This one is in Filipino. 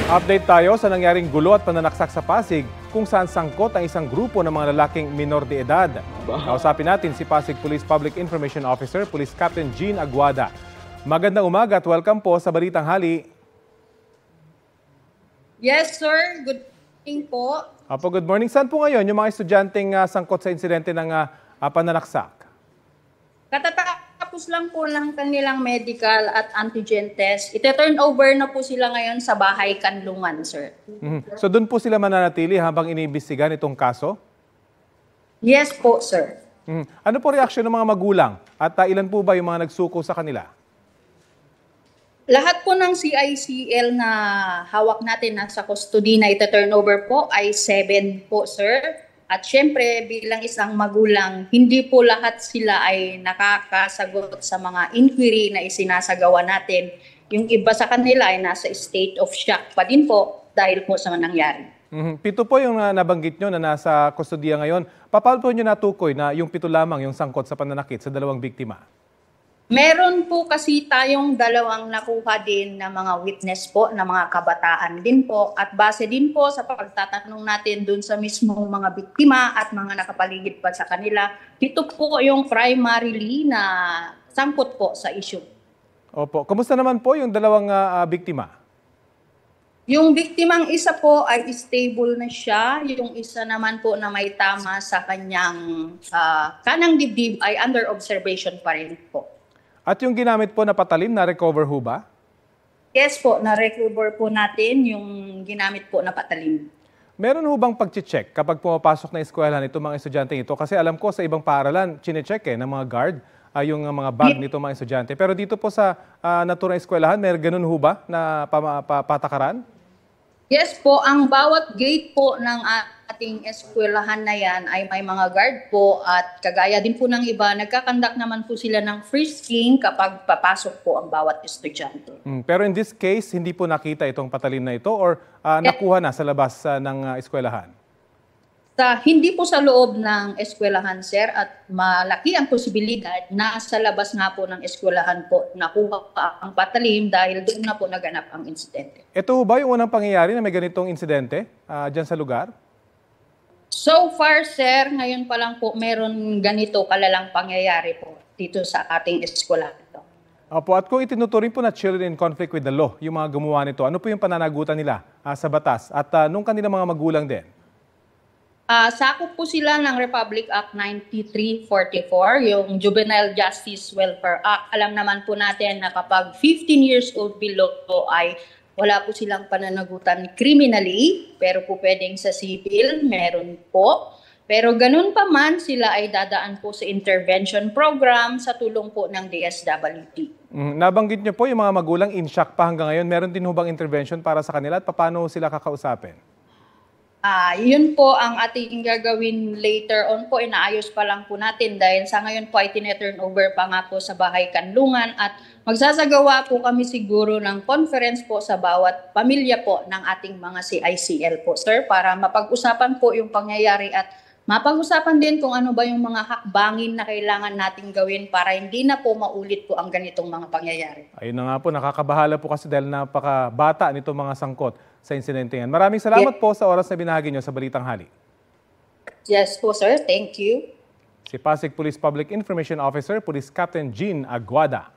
Update tayo sa nangyaring gulo at pananaksak sa Pasig kung saan sangkot ang isang grupo ng mga lalaking minor de edad. Kausapin natin si Pasig Police Public Information Officer, Police Captain Jean Aguada. Magandang umaga at welcome po sa Balitang Hali. Yes, sir. Good morning po. Good morning. Saan po ngayon yung mga estudyanteng sangkot sa insidente ng pananaksak? Katatapos lang po ng kanilang medical at antigen test. Ite-turn over na po sila ngayon sa bahay Kanlungan, sir. So doon po sila mananatili habang iniimbestigahan itong kaso? Yes po, sir. Ano po reaksyon ng mga magulang at ilan po ba yung mga nagsuko sa kanila? Lahat po ng CICL na hawak natin nasa custody na ite-turn over po ay 7 po, sir. At syempre, bilang isang magulang, hindi po lahat sila ay nakakasagot sa mga inquiry na isinasagawa natin. Yung iba sa kanila ay nasa state of shock pa din po dahil po sa nangyari. 7 po yung nabanggit nyo na nasa kustodiya ngayon. Paano po nyo natukoy na yung 7 lamang yung sangkot sa pananakit sa 2 biktima? Meron po kasi tayong 2 nakuha din na mga witness po, na mga kabataan din po. At base din po sa pagtatanong natin dun sa mismong mga biktima at mga nakapaligid pa sa kanila, ito po yung primarily na sangkot po sa issue. Opo. Kamusta naman po yung 2 biktima? Yung biktimang isa po ay stable na siya. Yung isa naman po na may tama sa kanyang kanang dibdib ay under observation pa rin po. At yung ginamit po na patalim, na-recover ho ba? Yes po, na-recover po natin yung ginamit po na patalim. Meron ho bang pag-check kapag pumapasok na eskwelahan itong mga estudyante ito? Kasi alam ko sa ibang paaralan, chine-check ng mga guard yung mga bag nito mga estudyante. Pero dito po sa naturang eskwelahan, may ganun ho ba na patakaran? Yes po, ang bawat gate po ng ating eskwelahan na yan ay may mga guard po at kagaya din po ng iba, nagkakandak naman po sila ng frisking kapag papasok po ang bawat estudyante. Pero in this case, hindi po nakita itong patalim na ito or nakuha na sa labas ng eskwelahan? Hindi po sa loob ng eskwelahan, sir, at malaki ang posibilidad na sa labas nga po ng eskwelahan po nakuha ang patalim dahil doon na po naganap ang insidente. Ito ba yung unang pangyayari na may ganitong insidente dyan sa lugar? So far, sir, ngayon pa lang po meron ganito kalalang pangyayari po dito sa ating eskwelahan. Opo, at kung itinuturing po na children in conflict with the law, yung mga gumawa nito, ano po yung pananagutan nila sa batas at nung kanilang mga magulang din? Sakop po sila ng Republic Act 9344, yung Juvenile Justice Welfare Act. Alam naman po natin na kapag 15 years old below po ay wala po silang pananagutan criminally, pero po pwedeng sa civil, meron po. Pero ganun pa man, sila ay dadaan po sa intervention program sa tulong po ng DSWD. Nabanggit niyo po yung mga magulang in shock pa hanggang ngayon. Meron din ho bang intervention para sa kanila at paano sila kakausapin? Yun po ang ating gagawin later on po. Inaayos pa lang po natin dahil sa ngayon po ay tineturn over pa nga po sa bahay Kanlungan at magsasagawa po kami siguro ng conference po sa bawat pamilya po ng ating mga CICL po, sir, para mapag-usapan po yung pangyayari at mapag-usapan din kung ano ba yung mga hakbangin na kailangan nating gawin para hindi na po maulit po ang ganitong mga pangyayari. Ayun na nga po, nakakabahala po kasi dahil napakabata nito mga sangkot sa insidente yan. Maraming salamat po sa oras na binahagi nyo sa Balitang Hali. Yes po, sir. Thank you. Si Pasig Police Public Information Officer, Police Captain Jean Aguada.